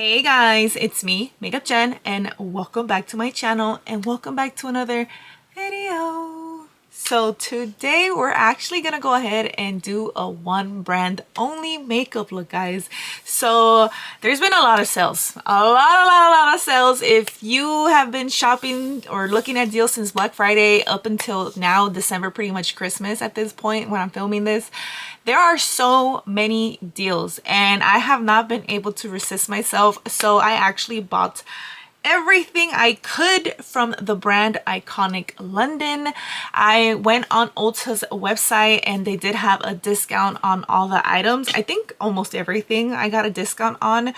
Hey guys, it's me, Makeup Jen, and welcome back to my channel and welcome back to another video. So today we're actually gonna go ahead and do a one brand only makeup look, guys. So there's been a lot of sales, a lot of sales. If you have been shopping or looking at deals since Black Friday up until now, December, pretty much Christmas at this point when I'm filming this, there are so many deals and I have not been able to resist myself. So I actually bought everything I could from the brand Iconic London. I went on Ulta's website and they did have a discount on all the items. I think almost everything I got a discount on.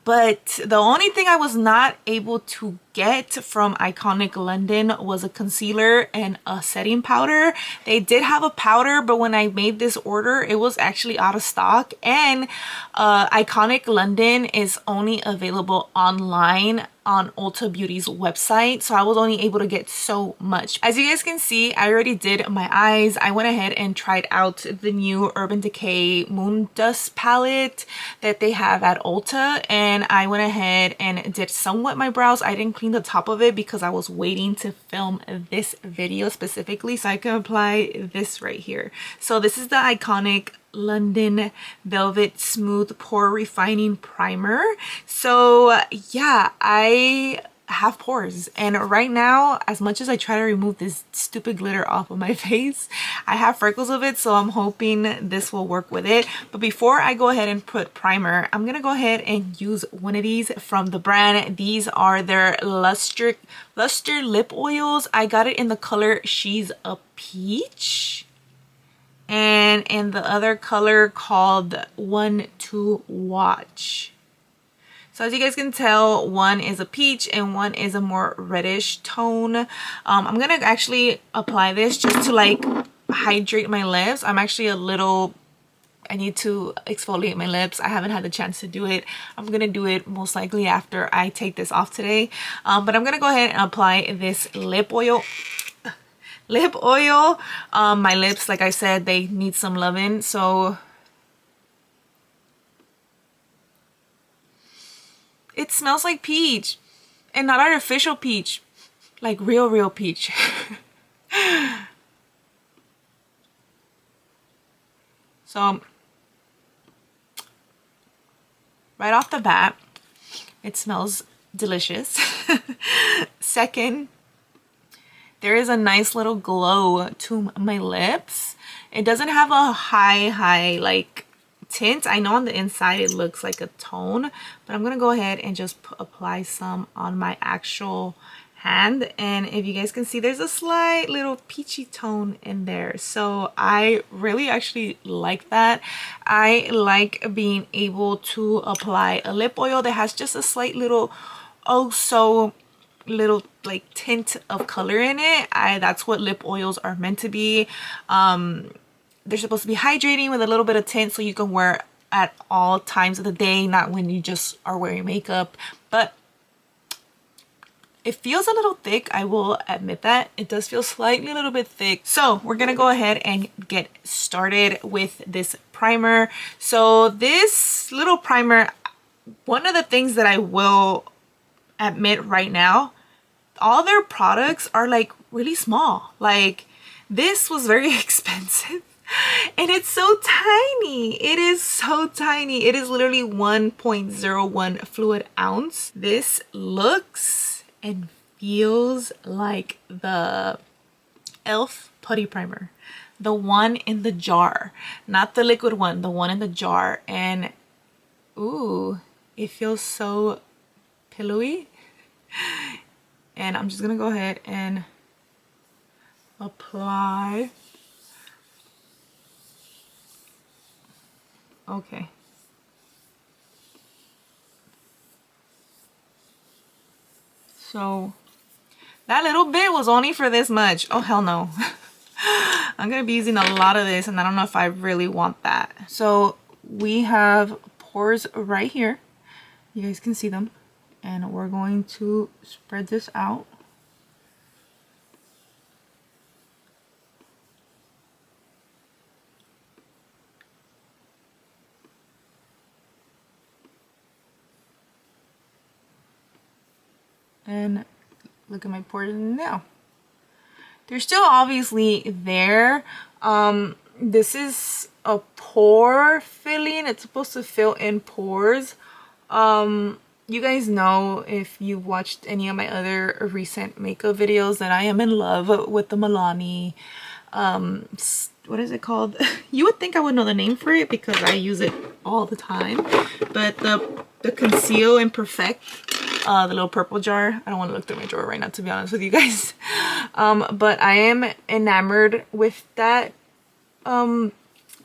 But the only thing I was not able to get from Iconic London was a concealer and a setting powder. They did have a powder, but when I made this order, it was actually out of stock. And Iconic London is only available online on Ulta Beauty's website, so I was only able to get so much. As you guys can see, I already did my eyes. I went ahead and tried out the new Urban Decay Moon Dust palette that they have at Ulta, and I went ahead and did somewhat my brows. I didn't clean the top of it because I was waiting to film this video specifically so I can apply this right here. So this is the Iconic London Velvet Smooth Pore Refining Primer. So yeah, I have pores, and right now, as much as I try to remove this stupid glitter off of my face, I have freckles of it, so I'm hoping this will work with it. But before I go ahead and put primer, I'm gonna go ahead and use one of these from the brand. These are their luster lip oils. I got it in the color She's a Peach, and in the other color called One to Watch. So as you guys can tell, one is a peach and one is a more reddish tone. I'm gonna actually apply this just to like hydrate my lips. I'm actually I need to exfoliate my lips. I haven't had the chance to do it. I'm gonna do it most likely after I take this off today. But I'm gonna go ahead and apply this lip oil. My lips, like I said, they need some loving, so it smells like peach, and not artificial peach, like real peach. So right off the bat, it smells delicious. Second, there is a nice little glow to my lips. It doesn't have a high like tint. I know on the inside it looks like a tone, but I'm gonna go ahead and just apply some on my actual hand, and if you guys can see, there's a slight little peachy tone in there, so I really actually like that. I like being able to apply a lip oil that has just a slight little little like tint of color in it. That's what lip oils are meant to be. They're supposed to be hydrating with a little bit of tint so you can wear at all times of the day, not when you just are wearing makeup. But it feels a little thick, I will admit that. It does feel slightly a little bit thick. So we're gonna go ahead and get started with this primer. So this little primer, one of the things that I will admit right now, all their products are like really small. Like this was very expensive. And it's so tiny. It is so tiny. It is literally 1.01 fluid ounce. This looks and feels like the e.l.f. putty primer, the one in the jar, not the liquid one, the one in the jar. And ooh, it feels so pillowy. And I'm just gonna go ahead and apply. Okay. So that little bit was only for this much. Oh, hell no. I'm gonna be using a lot of this and I don't know if I really want that. So we have pores right here. You guys can see them. And we're going to spread this out. And look at my pores now. They're still obviously there. This is a pore filling. It's supposed to fill in pores. You guys know, if you've watched any of my other recent makeup videos, that I am in love with the Milani, what is it called? You would think I would know the name for it because I use it all the time, but the Conceal and Perfect, the little purple jar. I don't want to look through my drawer right now, to be honest with you guys. But I am enamored with that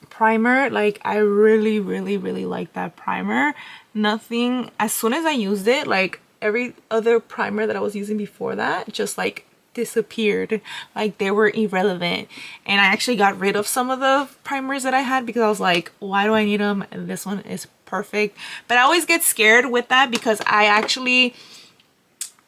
primer. Like, I really like that primer. Nothing, as soon as I used it, like every other primer that I was using before that just like disappeared, like they were irrelevant. And I actually got rid of some of the primers that I had because I was like, why do I need them? And this one is perfect. But I always get scared with that because I actually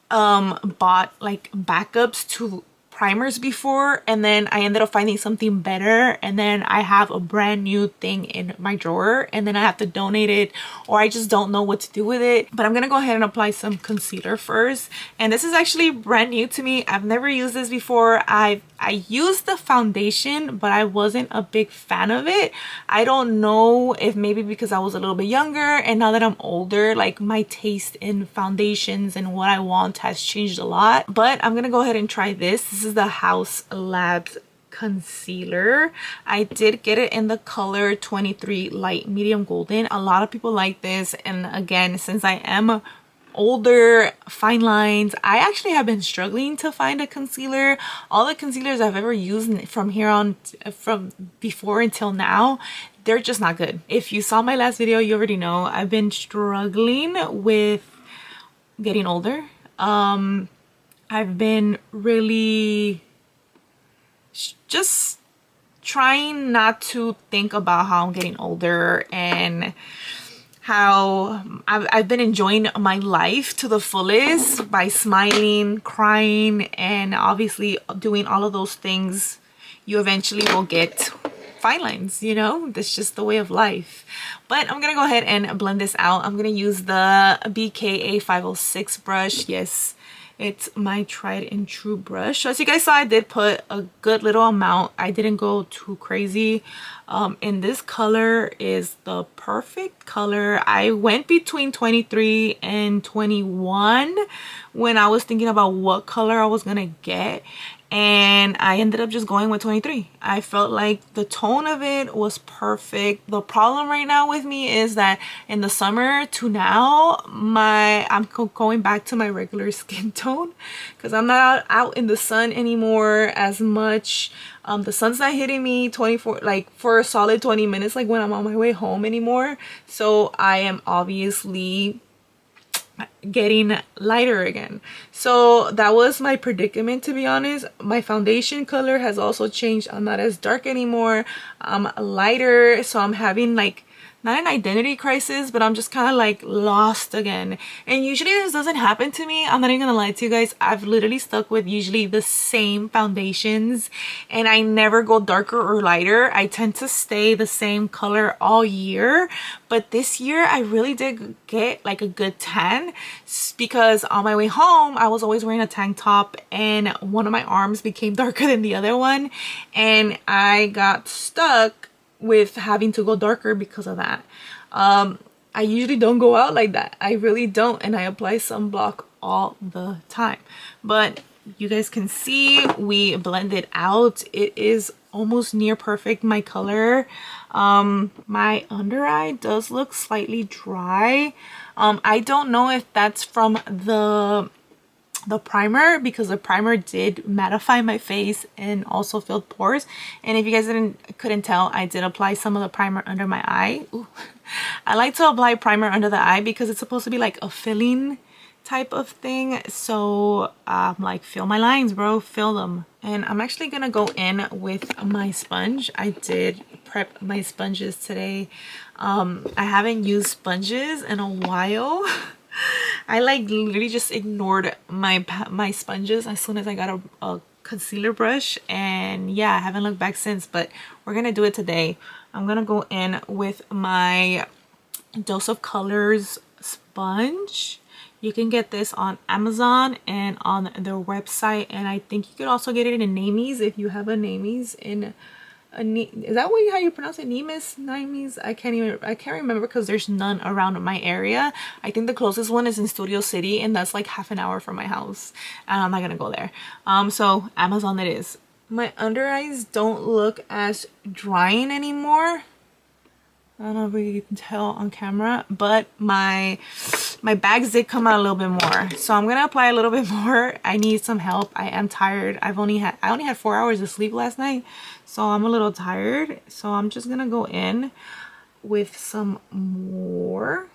bought like backups to primers before, and then I ended up finding something better, and then I have a brand new thing in my drawer, and then I have to donate it, or I just don't know what to do with it. But I'm gonna go ahead and apply some concealer first, and this is actually brand new to me. I've never used this before. I used the foundation, but I wasn't a big fan of it. I don't know if maybe because I was a little bit younger, and now that I'm older, like my taste in foundations and what I want has changed a lot. But I'm gonna go ahead and try this. This is the House Labs concealer. I did get it in the color 23 light medium golden. A lot of people like this, and again, since I am older, fine lines, I actually have been struggling to find a concealer. All the concealers I've ever used from here on, from before until now, they're just not good. If you saw my last video, you already know I've been struggling with getting older. I've been really just trying not to think about how I'm getting older and how I've been enjoying my life to the fullest by smiling, crying, and obviously doing all of those things. You eventually will get fine lines, you know, that's just the way of life. But I'm gonna go ahead and blend this out. I'm gonna use the BKA 506 brush. Yes, it's my tried and true brush. So as you guys saw, I did put a good little amount. I didn't go too crazy. And this color is the perfect color. I went between 23 and 21 when I was thinking about what color I was gonna get, and I ended up just going with 23. I felt like the tone of it was perfect. The problem right now with me is that in the summer to now, I'm going back to my regular skin tone because I'm not out in the sun anymore as much. The sun's not hitting me 24, like for a solid 20 minutes, like when I'm on my way home anymore. So I am obviously getting lighter again. So that was my predicament, to be honest. My foundation color has also changed. I'm not as dark anymore. I'm lighter, so I'm having like not an identity crisis, but I'm just kind of like lost again. And usually this doesn't happen to me. I'm not even gonna lie to you guys. I've literally stuck with usually the same foundations, and I never go darker or lighter. I tend to stay the same color all year. But this year I really did get like a good tan, because on my way home I was always wearing a tank top and one of my arms became darker than the other one, and I got stuck with having to go darker because of that. I usually don't go out like that. I really don't, and I apply sunblock all the time. But you guys can see we blended out. It is almost near perfect, my color. My under eye does look slightly dry. I don't know if that's from the primer, because the primer did mattify my face and also filled pores. And if you guys couldn't tell, I did apply some of the primer under my eye. Ooh. I like to apply primer under the eye because it's supposed to be like a filling type of thing. So like, fill my lines, bro, fill them. And I'm actually gonna go in with my sponge. I did prep my sponges today. I haven't used sponges in a while. I like literally just ignored my sponges as soon as I got a concealer brush, and yeah, I haven't looked back since. But we're gonna do it today. I'm gonna go in with my Dose of Colors sponge. You can get this on Amazon and on their website, and I think you could also get it in Namies if you have a Namies in is that how you pronounce it? Namies? I can't remember because there's none around my area. I think the closest one is in Studio City, and that's like half an hour from my house, and I'm not gonna go there. So Amazon it is. My under eyes don't look as drying anymore. I don't know if you can tell on camera, but my bags did come out a little bit more. So I'm gonna apply a little bit more. I need some help. I am tired. I only had 4 hours of sleep last night, so I'm a little tired. So I'm just gonna go in with some more.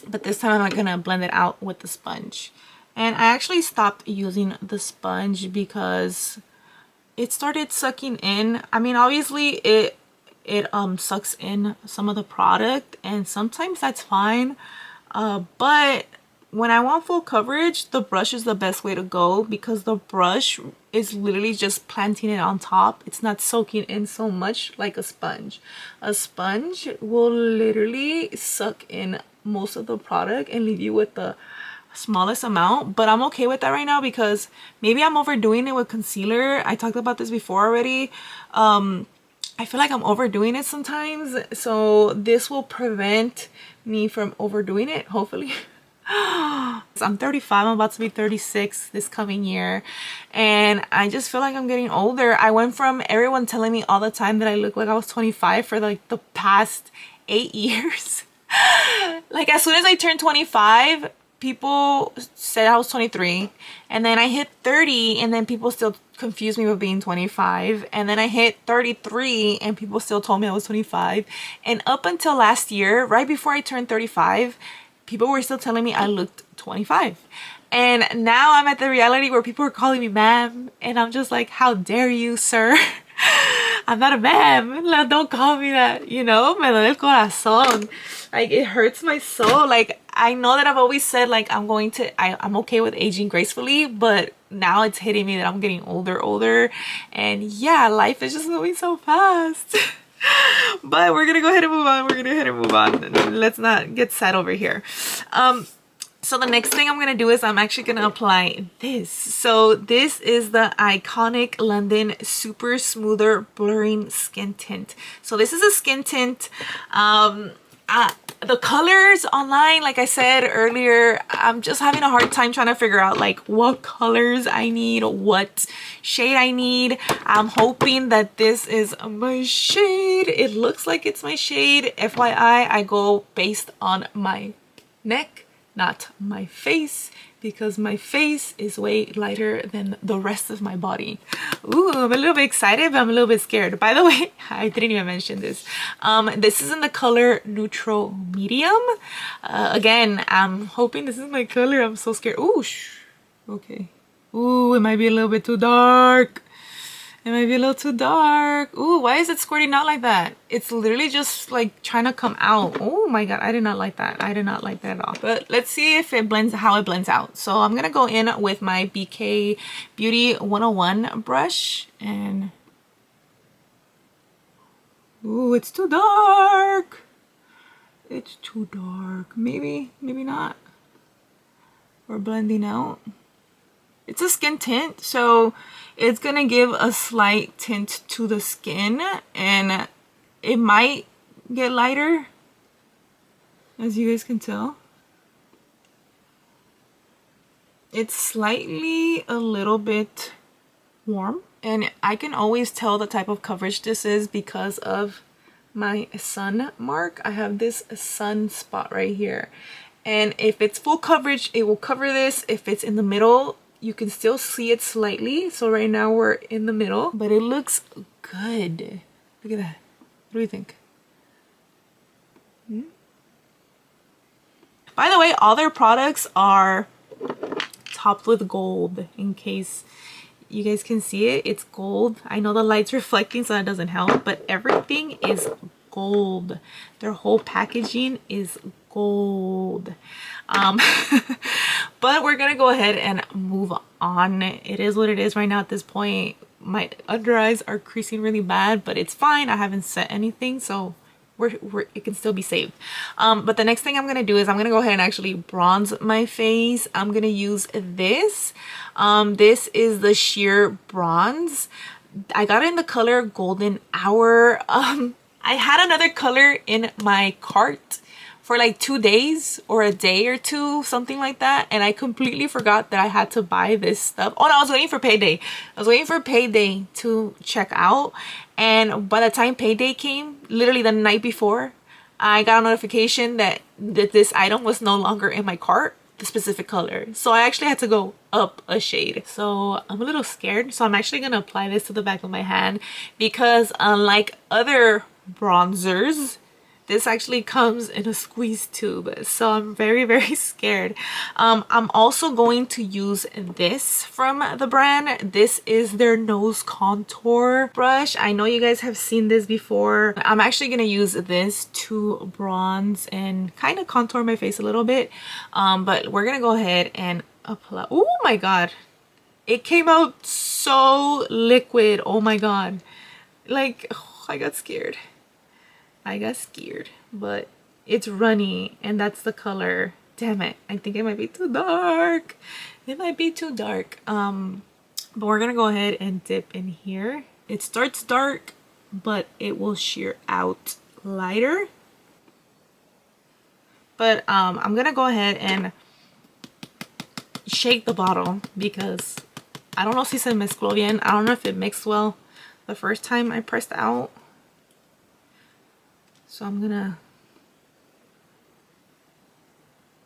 But this time I'm gonna blend it out with the sponge. And I actually stopped using the sponge because it started sucking in. I mean, obviously it sucks in some of the product, and sometimes that's fine, but when I want full coverage, the brush is the best way to go, because the brush is literally just planting it on top. It's not soaking in so much like a sponge. A sponge will literally suck in most of the product and leave you with the smallest amount, but I'm okay with that right now because maybe I'm overdoing it with concealer. I talked about this before already. I feel like I'm overdoing it sometimes, so this will prevent me from overdoing it, hopefully. So I'm 35, I'm about to be 36 this coming year, and I just feel like I'm getting older. I went from everyone telling me all the time that I look like I was 25 for like the past 8 years. Like as soon as I turned 25, people said I was 23, and then I hit 30 and then people still confused me with being 25, and then I hit 33 and people still told me I was 25, and up until last year, right before I turned 35, people were still telling me I looked 25. And now I'm at the reality where people are calling me ma'am, and I'm just like, how dare you, sir? I'm not a ma'am. Don't call me that, you know? Me duele el corazón. Like, it hurts my soul. Like, I know that I've always said, like, I'm okay with aging gracefully, but now it's hitting me that I'm getting older. And yeah, life is just moving so fast. But we're gonna go ahead and move on. Let's not get sad over here. So the next thing I'm gonna do is I'm actually gonna apply this. So this is the Iconic London Super Smoother Blurring Skin Tint. So this is a skin tint. The colors online, like I said earlier, I'm just having a hard time trying to figure out like what colors I need, what shade I need. I'm hoping that this is my shade. It looks like it's my shade. FYI, I go based on my neck, not my face, because my face is way lighter than the rest of my body. Ooh, I'm a little bit excited, but I'm a little bit scared. By the way, I didn't even mention this. This is in the color Neutral Medium. Again, I'm hoping this is my color. I'm so scared. Ooh, okay. Ooh, it might be a little bit too dark. It might be a little too dark. Ooh, why is it squirting out like that? It's literally just like trying to come out. Oh my god, I did not like that. I did not like that at all. But let's see if it blends, how it blends out. So I'm gonna go in with my BK Beauty 101 brush, and ooh, it's too dark. It's too dark. Maybe not. We're blending out. It's a skin tint, so it's gonna give a slight tint to the skin, and it might get lighter, as you guys can tell. It's slightly a little bit warm, and I can always tell the type of coverage this is because of my sun mark. I have this sun spot right here, and if it's full coverage, it will cover this. If it's in the middle, you can still see it slightly. So right now we're in the middle, but it looks good. Look at that. What do you think? By the way, all their products are topped with gold, in case you guys can see it. It's gold. I know the light's reflecting, so that doesn't help, but everything is gold. Their whole packaging is gold. But we're gonna go ahead and move on. It is what it is right now at this point. My under eyes are creasing really bad, but it's fine. I haven't set anything, so it can still be saved. But the next thing I'm gonna do is I'm gonna go ahead and actually bronze my face. I'm gonna use this. This is the sheer bronze. I got it in the color Golden Hour. I had another color in my cart for like 2 days or a day or two, something like that, and I completely forgot that I had to buy this stuff. Oh no, I was waiting for payday. I was waiting for payday to check out, and by the time payday came, literally the night before, I got a notification that this item was no longer in my cart, the specific color. So I actually had to go up a shade. So I'm a little scared. So I'm actually gonna apply this to the back of my hand, because unlike other bronzers, this actually comes in a squeeze tube, so I'm very, very scared. I'm also going to use this from the brand. This is their nose contour brush. I know you guys have seen this before. I'm actually gonna use this to bronze and kind of contour my face a little bit. But we're gonna go ahead and apply. Oh my god, it came out so liquid. Oh my god, like, oh, I got scared. But it's runny, and that's the color. Damn it, I think it might be too dark. It might be too dark. But we're gonna go ahead and dip in here. It starts dark, but it will sheer out lighter. But I'm gonna go ahead and shake the bottle, because I don't know si se mezcló bien. I don't know if it mixed well the first time I pressed out. So I'm gonna,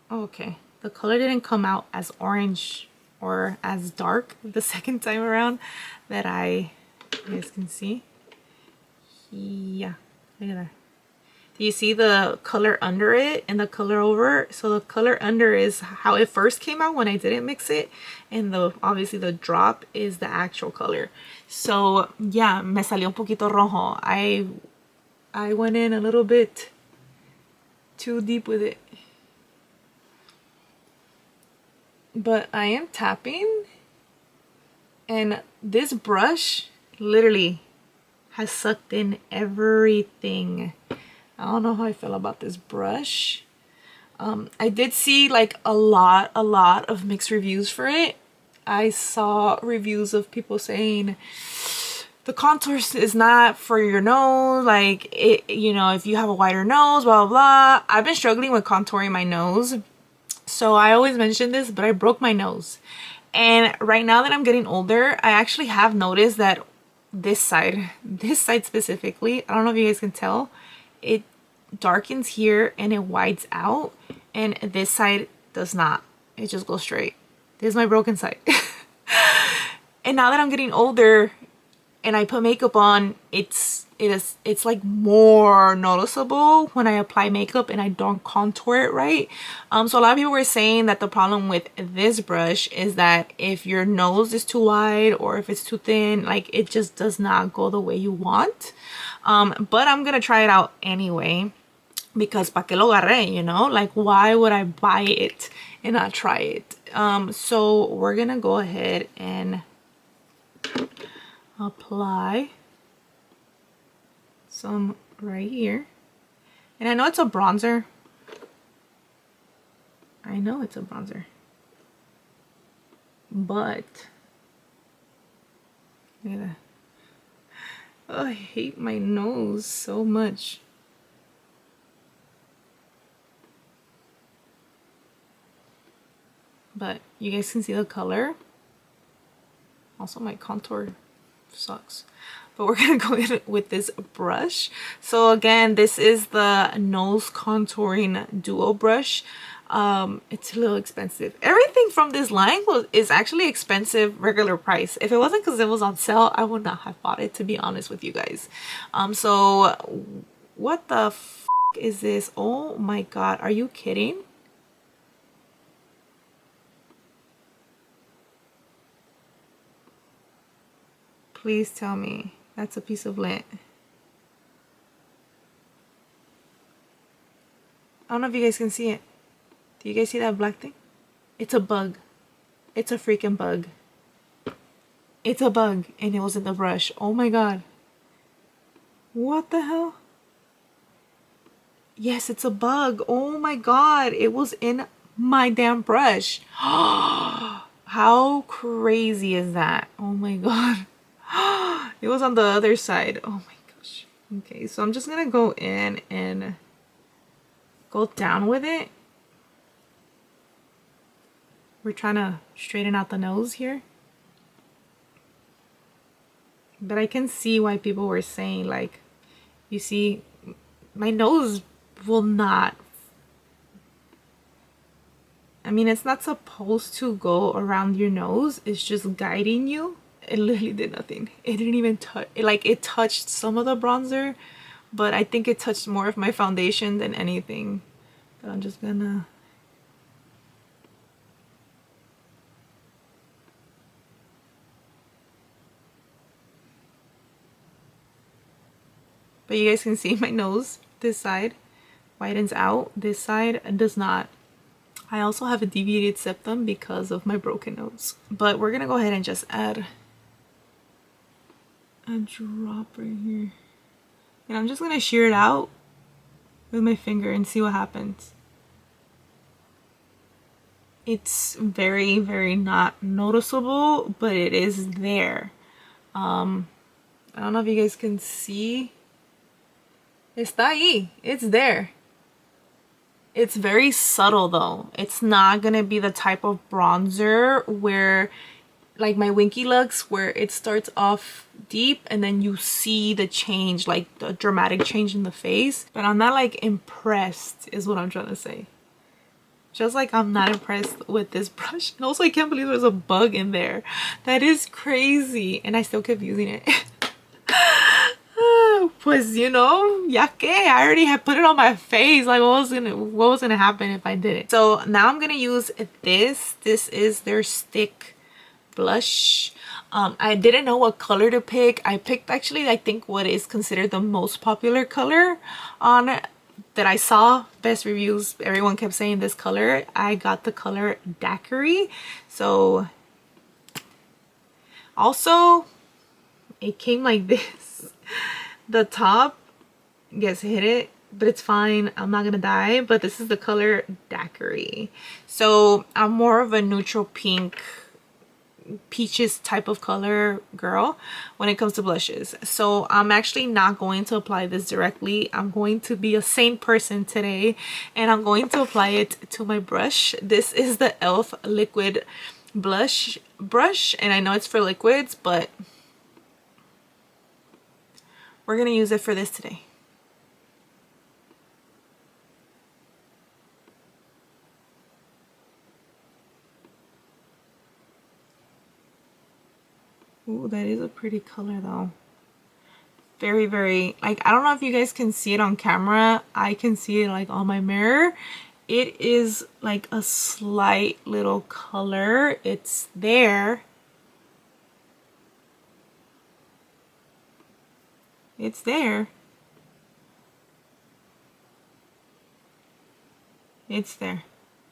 oh, okay, the color didn't come out as orange or as dark the second time around that you guys can see. Yeah, look at that. Do you see the color under it and the color over? So the color under is how it first came out when I didn't mix it, and obviously the drop is the actual color. So yeah, me salió un poquito rojo. I went in a little bit too deep with it. But I am tapping, and this brush literally has sucked in everything. I don't know how I feel about this brush. I did see like a lot of mixed reviews for it. I saw reviews of people saying the contour is not for your nose, like, it, you know, if you have a wider nose, blah, blah, blah. I've been struggling with contouring my nose. So I always mention this, but I broke my nose. And right now that I'm getting older, I actually have noticed that this side specifically, I don't know if you guys can tell, it darkens here and it widens out. And this side does not. It just goes straight. This is my broken side. And now that I'm getting older, and I put makeup on, it's like more noticeable when I apply makeup and I don't contour it right. So a lot of people were saying that the problem with this brush is that if your nose is too wide or if it's too thin, like, it just does not go the way you want. But I'm gonna try it out anyway, because pa que lo agarré, you know, like, why would I buy it and not try it? So we're gonna go ahead and apply some right here. And I know it's a bronzer. But look at that. Oh, I hate my nose so much. But you guys can see the color. Also, my contour sucks. But we're gonna go in with this brush. So again, this is the nose contouring duo brush. It's a little expensive. Everything from this line is actually expensive regular price. If it wasn't because it was on sale, I would not have bought it, to be honest with you guys. So what the f is this? Oh my god, are you kidding? Please tell me that's a piece of lint. I don't know if you guys can see it. Do you guys see that black thing? It's a bug. It's a freaking bug. It's a bug, and it was in the brush. Oh my god. What the hell? Yes, it's a bug. Oh my god, it was in my damn brush. How crazy is that? Oh my god. It was on the other side. Oh my gosh. Okay, so I'm just gonna go in and go down with it. We're trying to straighten out the nose here. But I can see why people were saying, like, you see, my nose will not, I mean, it's not supposed to go around your nose. It's just guiding you. It literally did nothing. It didn't even touch, like, it touched some of the bronzer, but I think it touched more of my foundation than anything. But I'm just gonna, but you guys can see my nose, this side widens out, this side does not. I also have a deviated septum because of my broken nose. But we're gonna go ahead and just add a drop right here. And I'm just gonna shear it out with my finger and see what happens. It's very, very not noticeable, but it is there. I don't know if you guys can see. Está ahí. It's there. It's very subtle though. It's not gonna be the type of bronzer where, like my Winky Lux, where it starts off deep and then you see the change, like the dramatic change in the face. But I'm not like impressed is what I'm trying to say. Just like I'm not impressed with this brush. And also I can't believe there's a bug in there. That is crazy. And I still kept using it. Pues, you know, ya que I already had put it on my face. Like what was gonna happen if I did it? So now I'm gonna use this. This is their stick blush. I didn't know what color to pick. I picked actually I think what is considered the most popular color on that I saw. Best reviews, everyone kept saying this color. I got the color Daiquiri. So also it came like this. The top gets hit it, but it's fine. I'm not gonna die. But this is the color Daiquiri. So I'm more of a neutral pink, peaches type of color girl when it comes to blushes. So I'm actually not going to apply this directly. I'm going to be a sane person today and I'm going to apply it to my brush. This is the e.l.f. liquid blush brush, and I know it's for liquids, but we're gonna use it for this today. Ooh, that is a pretty color though. Very, very, like, I don't know if you guys can see it on camera. I can see it like on my mirror. It is like a slight little color. It's there. It's there. It's there.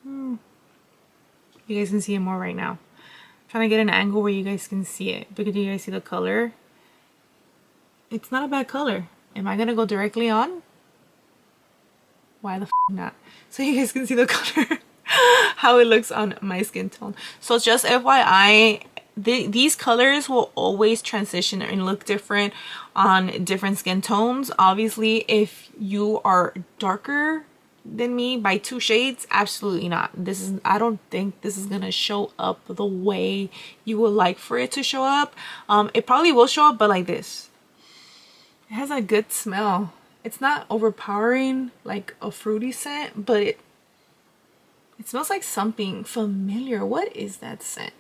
You guys can see it more right now. I'm trying to get an angle where you guys can see it. Because you guys see the color? It's not a bad color. Am I gonna go directly on? Why the f not? So you guys can see the color. How it looks on my skin tone. So just FYI, these colors will always transition and look different on different skin tones. Obviously, if you are darker than me by 2 shades, absolutely not. This is, I don't think this is gonna show up the way you would like for it to show up. It probably will show up, but like this. It has a good smell. It's not overpowering like a fruity scent, but it smells like something familiar. What is that scent?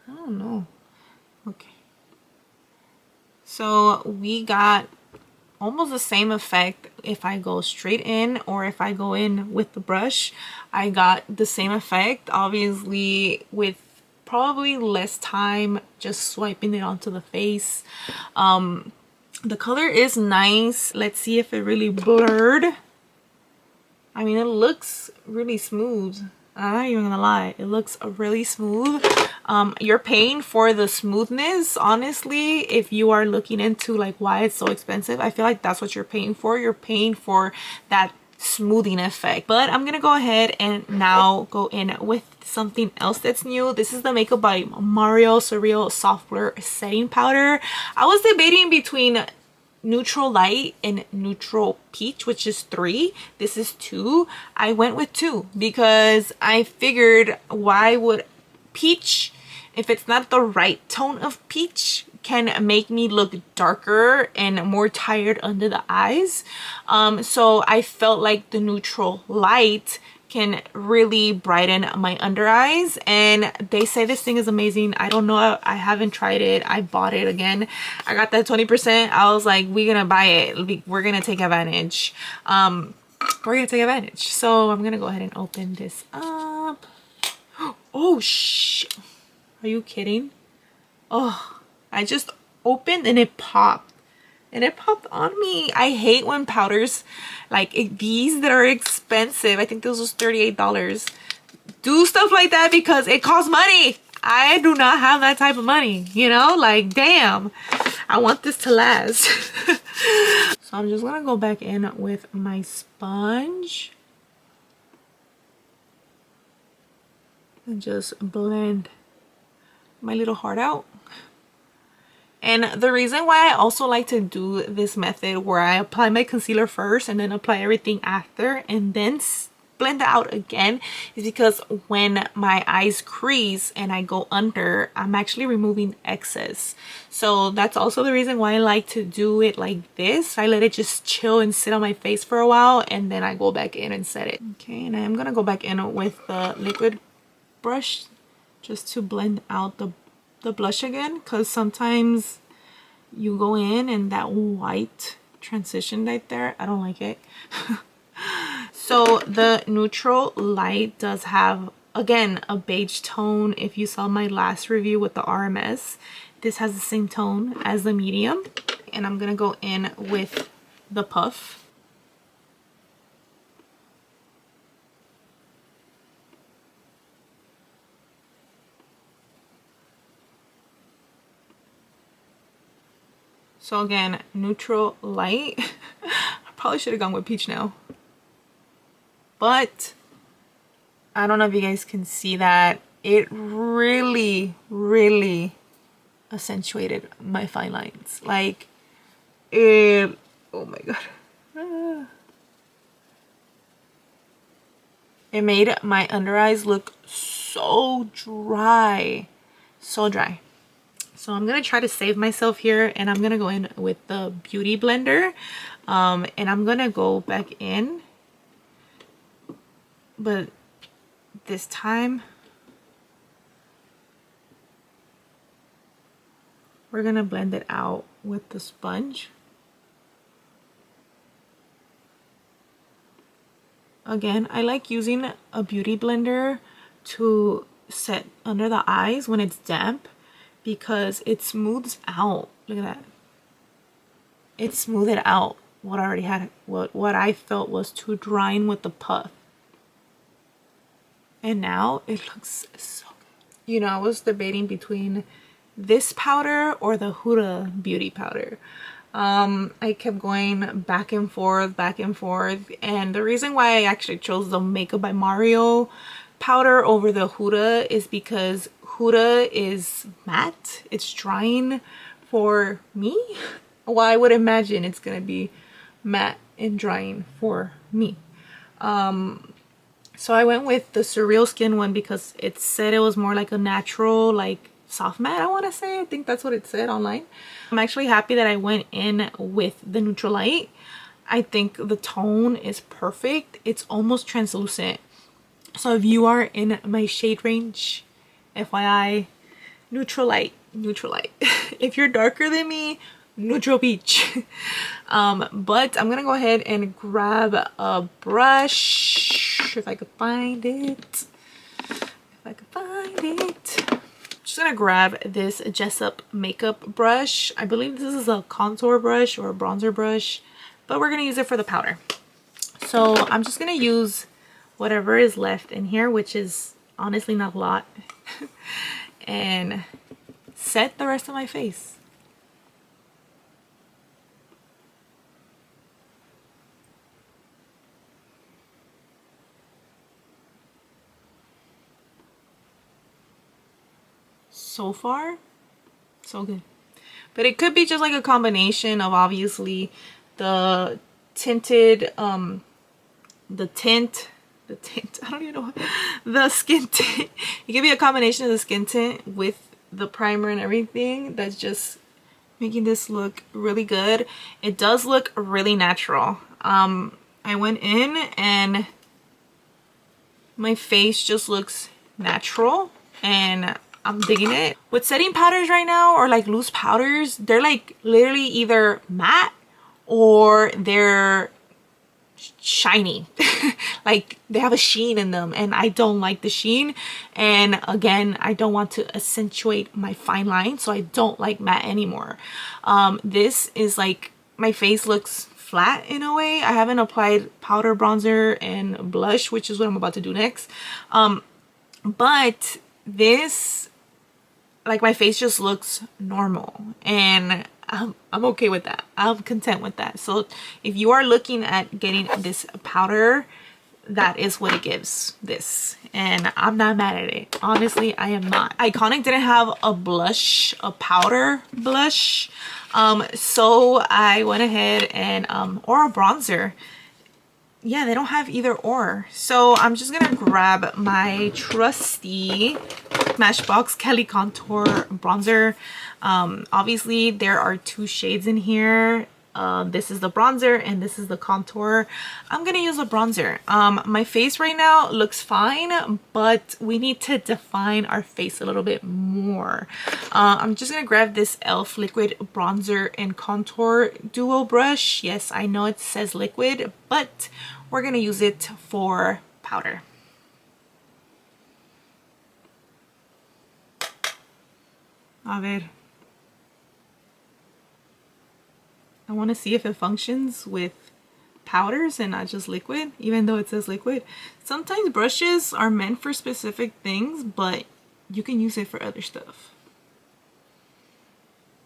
I don't know. Okay. So we got almost the same effect if I go straight in or if I go in with the brush. I got the same effect, obviously with probably less time just swiping it onto the face. The color is nice. Let's see if it really blurred. I mean, it looks really smooth. I'm not even gonna lie, it looks really smooth. You're paying for the smoothness, honestly. If you are looking into like why it's so expensive, I feel like that's what you're paying for. You're paying for that smoothing effect. But I'm gonna go ahead and now go in with something else that's new. This is the Makeup by Mario Surreal Soft Blur Setting Powder. I was debating between neutral light and neutral peach, which is 3. This is 2. I went with 2 because I figured, why would peach, if it's not the right tone of peach, can make me look darker and more tired under the eyes. So I felt like the neutral light can really brighten my under eyes, and they say this thing is amazing. I don't know, I haven't tried it. I bought it again. I got that 20%. I was like, we're gonna buy it. We're gonna take advantage. So I'm gonna go ahead and open this up. Oh shit, are you kidding? Oh, I just opened and it popped. And it popped on me. I hate when powders like these that are expensive, I think this was $38, do stuff like that because it costs money. I do not have that type of money, you know? Like, damn, I want this to last. So I'm just gonna go back in with my sponge and just blend my little heart out. And the reason why I also like to do this method where I apply my concealer first and then apply everything after and then blend it out again is because when my eyes crease and I go under, I'm actually removing excess. So that's also the reason why I like to do it like this. I let it just chill and sit on my face for a while and then I go back in and set it. Okay, and I'm gonna go back in with the liquid brush just to blend out the blush again, because sometimes you go in and that white transition right there, I don't like it. So the neutral light does have, again, a beige tone. If you saw my last review with the RMS, this has the same tone as the medium. And I'm gonna go in with the puff. So again, neutral light. I probably should have gone with peach now. But I don't know if you guys can see that. It really, really accentuated my fine lines. Like, it, oh my god. It made my under eyes look so dry. So dry. So I'm gonna try to save myself here and I'm gonna go in with the Beauty Blender. And I'm gonna go back in. But this time, we're gonna blend it out with the sponge. Again, I like using a Beauty Blender to set under the eyes when it's damp, because it smooths out. Look at that. It smoothed it out what I already had, what I felt was too drying with the puff. And now it looks so good. You know, I was debating between this powder or the Huda Beauty powder. I kept going back and forth, and the reason why I actually chose the Makeup by Mario powder over the Huda is because Huda is matte. It's drying for me. Well, I would imagine it's gonna be matte and drying for me. So I went with the Surreal Skin one because it said it was more like a natural, like soft matte, I want to say. I think that's what it said online. I'm actually happy that I went in with the neutral light. I think the tone is perfect. It's almost translucent. So if you are in my shade range, FYI, neutral light, neutral light. If you're darker than me, neutral peach. But I'm gonna go ahead and grab a brush if I could find it. Just gonna grab this Jessup makeup brush. I believe this is a contour brush or a bronzer brush, but we're gonna use it for the powder. So I'm just gonna use whatever is left in here, which is honestly not a lot. and set the rest of my face. So far, so good. But it could be just like a combination of obviously the tinted, the tint, I don't even know, the skin tint. It could be a combination of the skin tint with the primer and everything that's just making this look really good. It does look really natural. I went in and my face just looks natural and I'm digging it. With setting powders right now, or like loose powders, they're like literally either matte or they're shiny. Like they have a sheen in them and I don't like the sheen. And again, I don't want to accentuate my fine line, so I don't like matte anymore. This is like, my face looks flat in a way. I haven't applied powder, bronzer, and blush, which is what I'm about to do next. But this, like, my face just looks normal and I'm okay with that. I'm content with that. So if you are looking at getting this powder, that is what it gives, this, and I'm not mad at it. Honestly, I am not. Iconic didn't have a blush, a powder blush, so I went ahead and or a bronzer. Yeah, they don't have either or. So I'm just gonna grab my trusty Smashbox Kelly Contour bronzer. Obviously there are two shades in here. This is the bronzer and this is the contour. I'm gonna use a bronzer. My face right now looks fine, but we need to define our face a little bit more. I'm just gonna grab this e.l.f. liquid bronzer and contour duo brush. Yes, I know it says liquid, but we're gonna use it for powder. A ver. I want to see if it functions with powders and not just liquid, even though it says liquid. Sometimes brushes are meant for specific things, but you can use it for other stuff.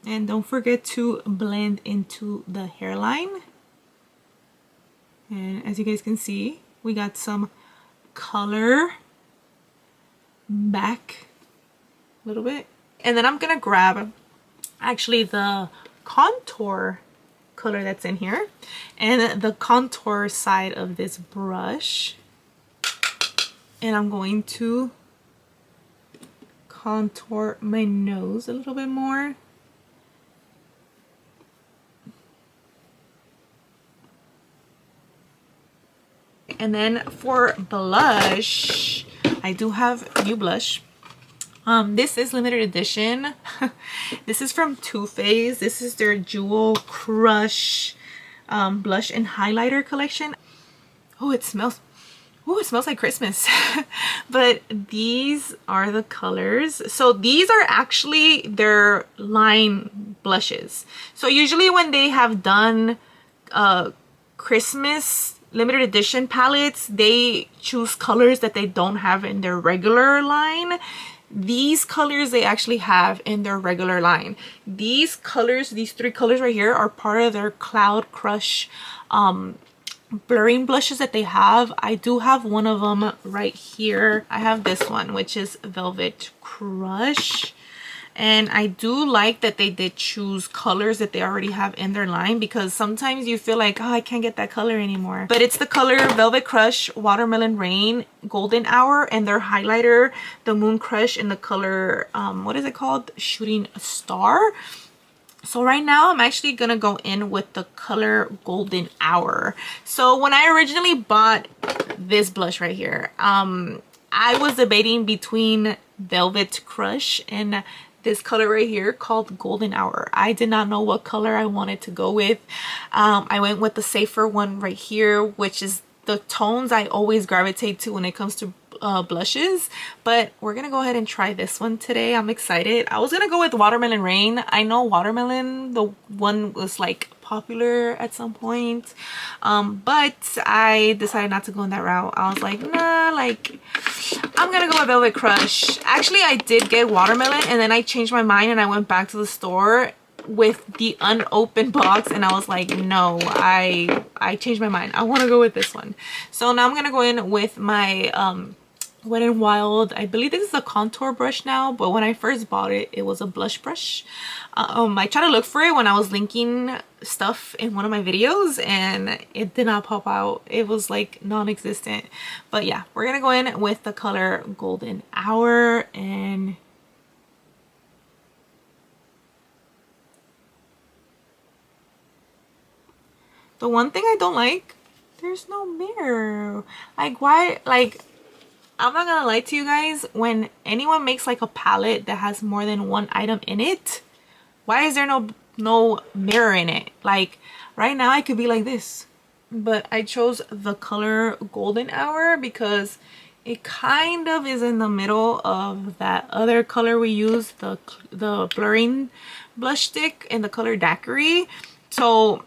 And don't forget to blend into the hairline. And as you guys can see, we got some color back a little bit. And then I'm gonna grab actually the contour color that's in here and the contour side of this brush, and I'm going to contour my nose a little bit more. And then for blush, I do have new blush. This is limited edition. This is from Too Faced. This is their Jewel Crush blush and highlighter collection. Oh, it smells like Christmas. But these are the colors. So these are actually their line blushes. So usually when they have done Christmas limited edition palettes, they choose colors that they don't have in their regular line. These colors they actually have in their regular line. These colors, these three colors right here, are part of their Cloud Crush blurring blushes that they have. I do have one of them right here. I have this one, which is Velvet Crush. And I do like that they did choose colors that they already have in their line, because sometimes you feel like, oh, I can't get that color anymore. But it's the color Velvet Crush, Watermelon Rain, Golden Hour, and their highlighter, the Moon Crush, in the color, what is it called? Shooting Star. So right now I'm actually gonna go in with the color Golden Hour. So when I originally bought this blush right here, I was debating between Velvet Crush and this color right here called Golden Hour. I did not know what color I wanted to go with. I went with the safer one right here, which is the tones I always gravitate to when it comes to blushes. But we're gonna go ahead and try this one today. I'm excited. I was gonna go with Watermelon Rain. I know Watermelon, the one was like popular at some point. But I decided not to go in that route. I was like, nah, like I'm gonna go with Velvet Crush. Actually, I did get watermelon, and then I changed my mind and I went back to the store with the unopened box, and I was like, no, I changed my mind. I want to go with this one. So now I'm gonna go in with my Wet n Wild. I believe this is a contour brush now, but when I first bought it, it was a blush brush. I tried to look for it when I was linking stuff in one of my videos, and it did not pop out. It was like non-existent. But yeah, we're gonna go in with the color Golden Hour. And the one thing I don't like, there's no mirror. Like, why? Like, I'm not gonna lie to you guys, when anyone makes like a palette that has more than one item in it, why is there no mirror in it? Like right now I could be like this, but I chose the color Golden Hour because it kind of is in the middle of that other color we use, the blurring blush stick in the color Daiquiri. So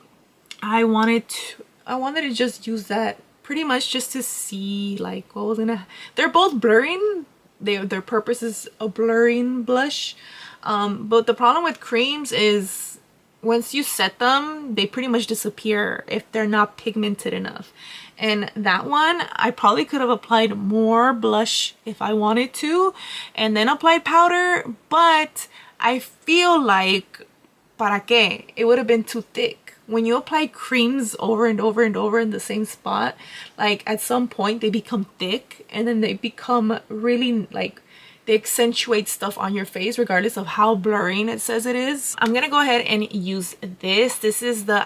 I wanted to just use that pretty much just to see like what was gonna. They're both blurring. Their purpose is a blurring blush. But the problem with creams is once you set them, they pretty much disappear if they're not pigmented enough. And that one, I probably could have applied more blush if I wanted to, and then applied powder. But I feel like, para qué? It would have been too thick. When you apply creams over and over and over in the same spot, like at some point they become thick, and then they become really like, they accentuate stuff on your face regardless of how blurring it says it is. I'm gonna go ahead and use this. This is the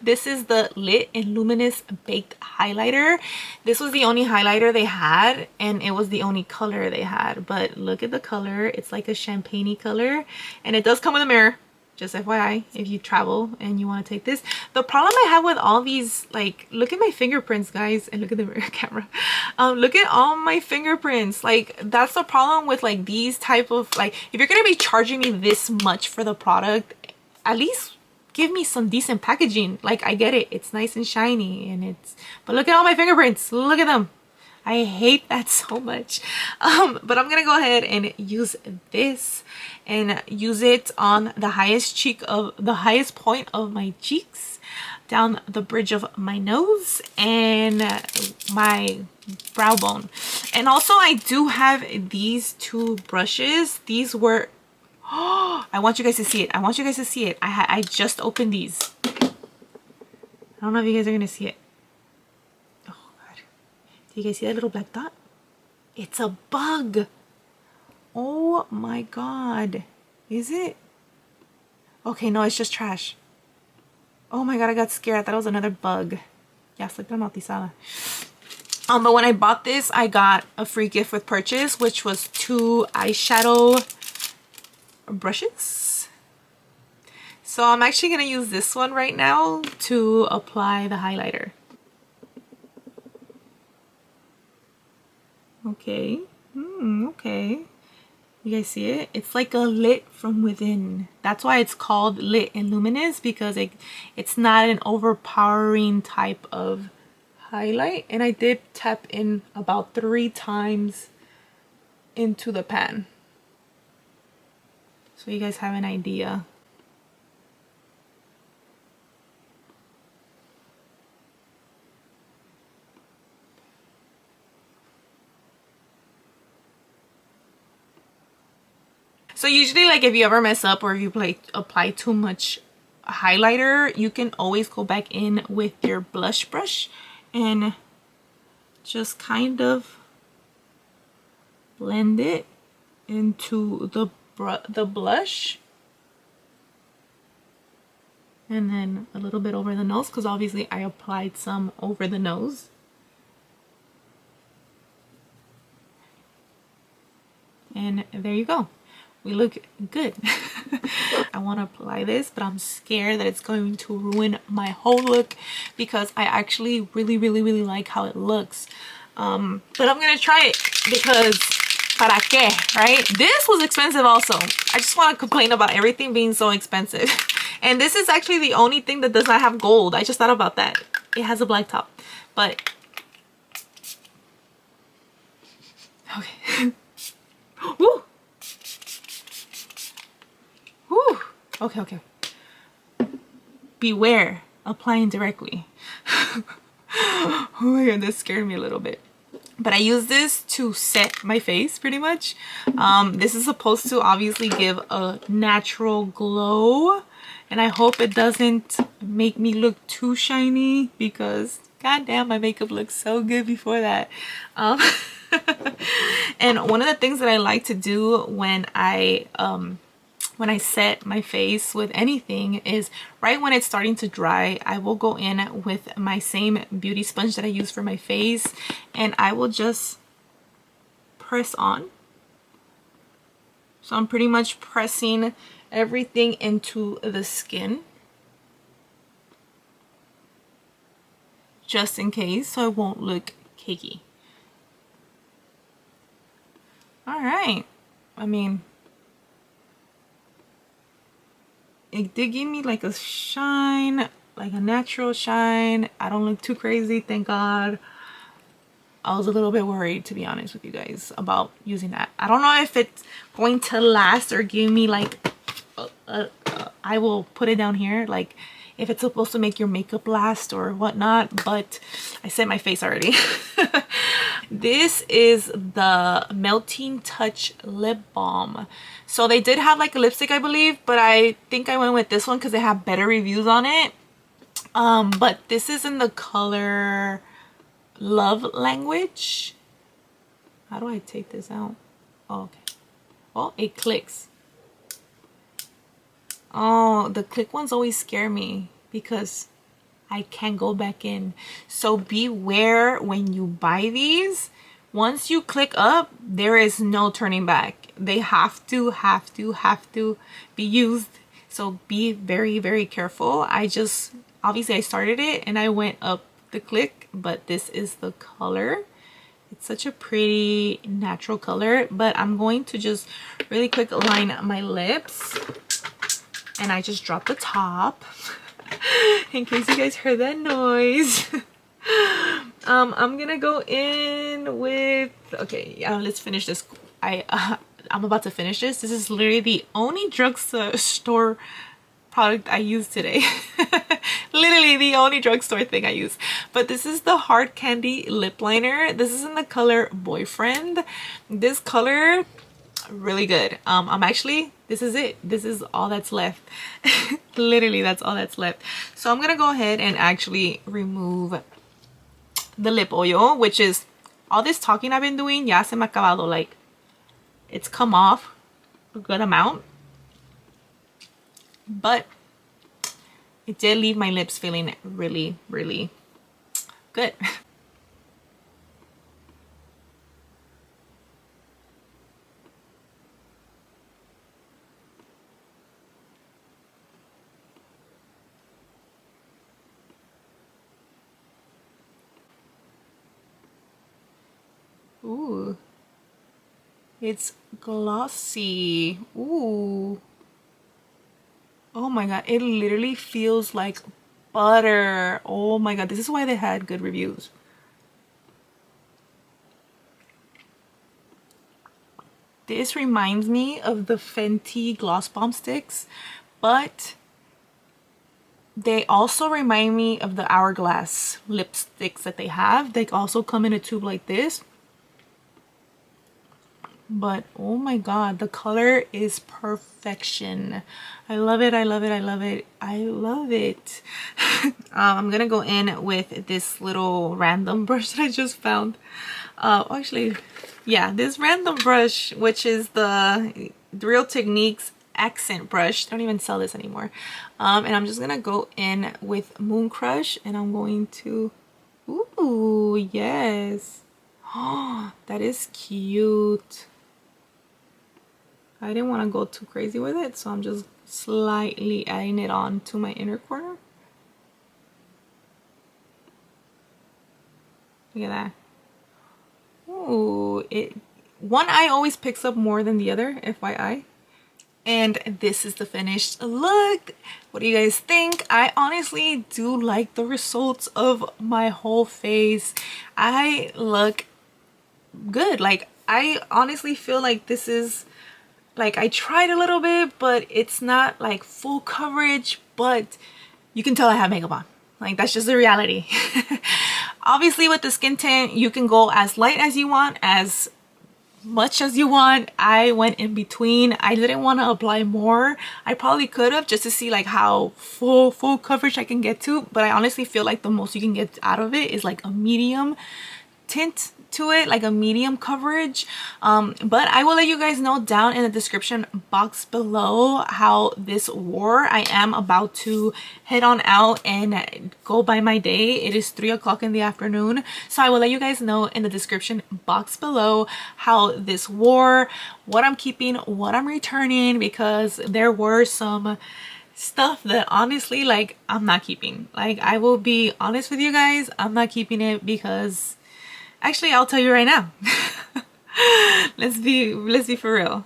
this is the Lit and Luminous Baked Highlighter. This was the only highlighter they had, and it was the only color they had. But look at the color. It's like a champagne-y color, and it does come with a mirror. Just FYI, if you travel and you want to take this. The problem I have with all these, like, look at my fingerprints, guys, and look at the mirror camera. Look at all my fingerprints. Like, that's the problem with like these type of, like, if you're gonna be charging me this much for the product, at least give me some decent packaging. Like, I get it, it's nice and shiny, and it's, but look at all my fingerprints. Look at them. I hate that so much. But I'm gonna go ahead and use this and use it on the highest point of my cheeks, down the bridge of my nose, and my brow bone. And also I do have these two brushes. These were, oh, I want you guys to see it. I want you guys to see it. I just opened these. I don't know if you guys are gonna see it. Do you guys see that little black dot? It's a bug. Oh my god. Is it? Okay, no, it's just trash. Oh my god, I got scared. I thought it was another bug. Yeah, estoy traumatizada. But when I bought this, I got a free gift with purchase, which was 2 eyeshadow brushes. So I'm actually gonna use this one right now to apply the highlighter. Okay. Okay. You guys see it? It's like a lit from within. That's why it's called Lit and Luminous, because it's not an overpowering type of highlight. And I did tap in about 3 times into the pan, so you guys have an idea. So usually, like, if you ever mess up or if you apply too much highlighter, you can always go back in with your blush brush and just kind of blend it into the blush, and then a little bit over the nose, because obviously I applied some over the nose. And there you go. We look good. I want to apply this, but I'm scared that it's going to ruin my whole look, because I actually really like how it looks. But I'm gonna try it because para qué, right? This was expensive also. I just want to complain about everything being so expensive. And this is actually the only thing that does not have gold. I just thought about that. It has a black top. But okay. Woo! Woo! Okay, okay. Beware applying directly. Oh my god, that scared me a little bit. But I use this to set my face pretty much. This is supposed to obviously give a natural glow. And I hope it doesn't make me look too shiny because goddamn, my makeup looks so good before that. And one of the things that I like to do when I set my face with anything is right when it's starting to dry, I will go in with my same beauty sponge that I use for my face and I will just press on. So I'm pretty much pressing everything into the skin just in case so it won't look cakey. All right, I mean, it did give me like a shine, like a natural shine. I don't look too crazy, thank God. I was a little bit worried, to be honest with you guys, about using that. I don't know if it's going to last or give me like I will put it down here, like if it's supposed to make your makeup last or whatnot, but I set my face already. This is the Melting Touch Lip Balm. So they did have like a lipstick, I believe, but I think I went with this one because they have better reviews on it. But this is in the color Love Language. How do I take this out? Oh, okay. Oh, it clicks. Oh, the click ones always scare me because I can't go back in. So beware when you buy these. Once you click up, there is no turning back. They have to be used. So be very, very careful. Obviously I started it and I went up the click, but this is the color. It's such a pretty natural color, but I'm going to just really quick line my lips. And I just dropped the top in case you guys heard that noise. I'm gonna go in with, okay, yeah, let's finish this. I'm about to finish this. This is literally the only drugstore product I use today. Literally the only drugstore thing I use. But this is the Hard Candy lip liner. This is in the color Boyfriend. This color, really good. I'm actually, this is it. This is all that's left. Literally that's all that's left. So I'm gonna go ahead and actually remove the lip oil, which is all this talking I've been doing. Ya se me ha acabado, like it's come off a good amount, but it did leave my lips feeling really, really good. Ooh, it's glossy. Ooh, oh my god, it literally feels like butter. Oh my god, this is why they had good reviews. This reminds me of the Fenty Gloss Bomb Sticks, but they also remind me of the Hourglass lipsticks that they have. They also come in a tube like this. But oh my god, the color is perfection. I love it, I love it, I love it, I love it. I'm gonna go in with this little random brush that I just found. Actually, yeah, this random brush, which is the Real Techniques accent brush. They don't even sell this anymore. And I'm just gonna go in with Moon Crush and I'm going to, ooh, yes. Oh, that is cute. I didn't want to go too crazy with it, so I'm just slightly adding it on to my inner corner. Look at that. Ooh, one eye always picks up more than the other, FYI. And this is the finished look. What do you guys think? I honestly do like the results of my whole face. I look good. Like, I honestly feel like this is, like, I tried a little bit, but it's not like full coverage, but you can tell I have makeup on. Like, that's just the reality. Obviously with the skin tint, you can go as light as you want, as much as you want. I went in between. I didn't want to apply more. I probably could have, just to see like how full coverage I can get to, but I honestly feel like the most you can get out of it is like a medium tint to it, like a medium coverage. But I will let you guys know down in the description box below how this wore. I am about to head on out and go by my day. It is 3 o'clock in the afternoon, so I will let you guys know in the description box below how this wore, what I'm keeping, what I'm returning, because there were some stuff that honestly, like, I'm not keeping. Like, I will be honest with you guys, I'm not keeping it because actually, I'll tell you right now. let's be for real.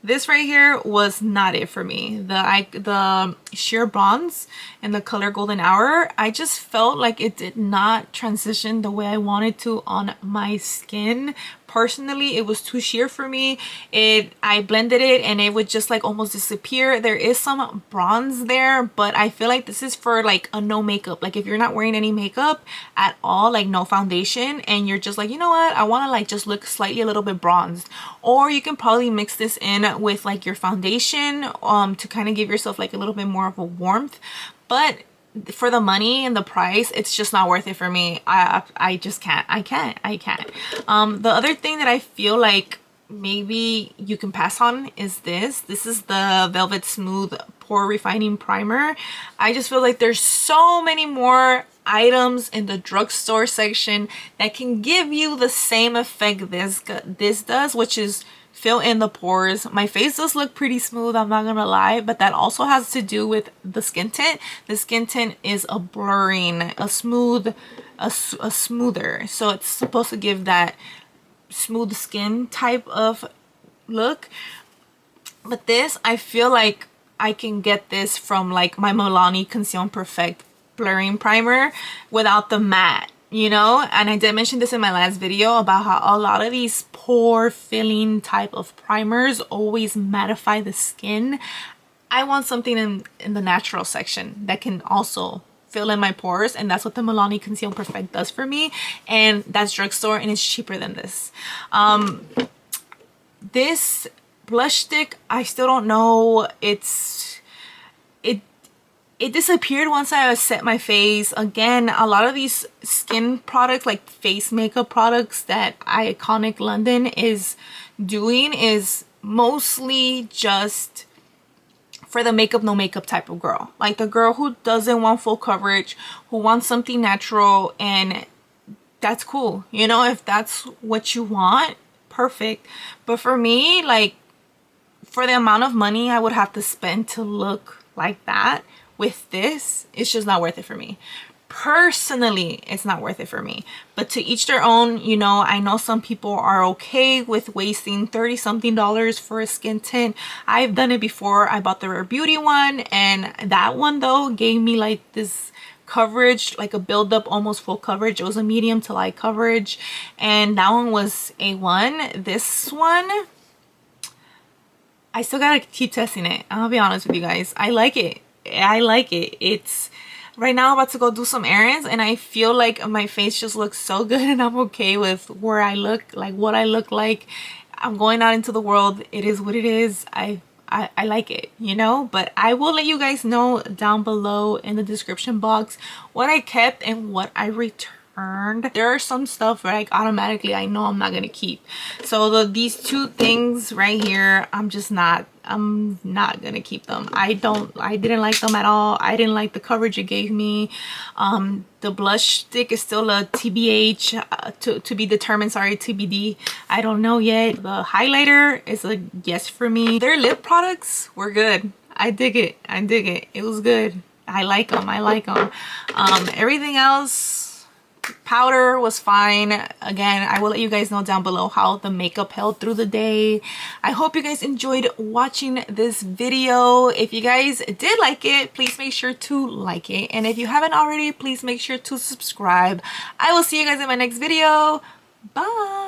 This right here was not it for me. The sheer bronze and the color golden hour, I just felt like it did not transition the way I wanted to on my skin. Personally, it was too sheer for me. I blended it and it would just like almost disappear. There is some bronze there, but I feel like this is for like a no makeup. Like if you're not wearing any makeup at all, like no foundation, and you're just like, you know what, I want to like just look slightly a little bit bronzed. Or you can probably mix this in with like your foundation to kind of give yourself like a little bit more of a warmth. But for the money and the price, it's just not worth it for me. I just can't. I can't. The other thing that I feel like maybe you can pass on is this is the Velvet Smooth Pore Refining Primer. I just feel like there's so many more items in the drugstore section that can give you the same effect this does, which is fill in the pores. My face does look pretty smooth, I'm not gonna lie, but that also has to do with the skin tint. The skin tint is a blurring, a smoother, so it's supposed to give that smooth skin type of look. But this, I feel like I can get this from like my Milani Conceal Perfect blurring primer without the matte, you know. And I did mention this in my last video about how a lot of these pore filling type of primers always mattify the skin. I want something in the natural section that can also fill in my pores, and that's what the Milani Conceal Perfect does for me, and that's drugstore, and it's cheaper than this. This blush stick, I still don't know. It disappeared once I set my face. Again, a lot of these skin products, like face makeup products that Iconic London is doing, is mostly just for the makeup no makeup type of girl. Like the girl who doesn't want full coverage, who wants something natural, and that's cool. You know, if that's what you want, perfect. But for me, like, for the amount of money I would have to spend to look like that with this, it's just not worth it for me. Personally, it's not worth it for me, but to each their own. You know, I know some people are okay with wasting $30-something for a skin tint. I've done it before. I bought the Rare Beauty one, and that one though gave me like this coverage, like a build up, almost full coverage. It was a medium to light coverage, and that one was A1. This one, I still gotta keep testing it. I'll be honest with you guys. I like it. It's right now I'm about to go do some errands, and I feel like my face just looks so good, and I'm okay with where I look, like what I look like. I'm going out into the world. It is what it is. I like it, you know. But I will let you guys know down below in the description box what I kept and what I returned. There are some stuff where like automatically I know I'm not gonna keep. So these two things right here, I'm not gonna keep them. I didn't like them at all. I didn't like the coverage it gave me. The blush stick is still a TBH, to be determined, sorry, TBD. I don't know yet. The highlighter is a yes for me. Their lip products were good. I dig it. It was good. I like them. Everything else, powder was fine. Again, I will let you guys know down below how the makeup held through the day. I hope you guys enjoyed watching this video. If you guys did like it, please make sure to like it. And if you haven't already, please make sure to subscribe. I will see you guys in my next video. Bye.